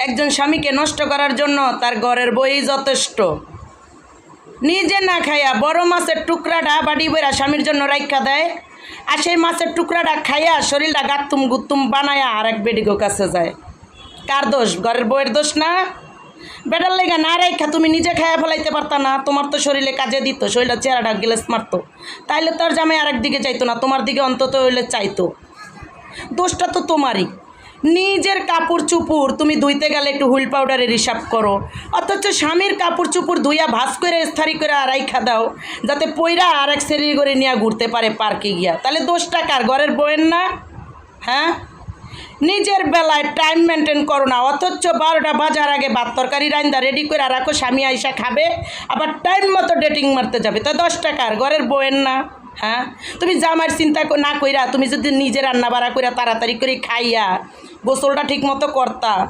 একজন স্বামীকে নষ্ট করার জন্য তার ঘরের বই যথেষ্ট। নিজে না খাইয়া বড় মাছের টুকরাটা বাড়ি বইরা স্বামীর জন্য রাইখা দেয়, আর সেই মাছের টুকরাটা খাইয়া শরীরটা গাত্তুম গুত্তুম বানায়া আর এক বেডিগো কাছে যায়। কার দোষ? ঘরের বইয়ের দোষ না? বেটার লেগা না রাইখা তুমি নিজে খাইয়া ফেলাইতে পারতা না? তোমার তো শরীরে কাজে দিত, শরীরের চেহারাটা গেলেস মারতো, তাইলে তোর জামাই আরেক দিকে চাইতো না, তোমার দিকে অন্তত হইলে চাইতো। দোষটা তো তোমারই। নিজের কাপড় চুপুর তুমি ধুইতে গেলে একটু হুইল পাউডারের হিসাব করো, অথচ স্বামীর কাপড় চুপুর ধুইয়া ভাস করে স্থারি করে রাইখা দাও যাতে পইরা আর এক শরীর করে নিয়ে ঘুরতে পারে পার্কে গিয়া। তাহলে দোষটা কার? ঘরের বউয়ের না? হ্যাঁ, নিজের বেলায় টাইম মেনটেন করো না, অথচ 12টা বাজার আগে ভাত তরকারি রান্দা রেডি করে রাখো, স্বামী আইসা খাবে, আবার টাইম মতো ডেটিং মারতে যাবে। তা 10 টাকার ঘরের বউয়ের না? হ্যাঁ, তুমি জামার চিন্তা না কইরা তুমি যদি নিজে রান্না বাড়া কইরা তাড়াতাড়ি করে খাইয়া গোসলটা ঠিক মতো করতা,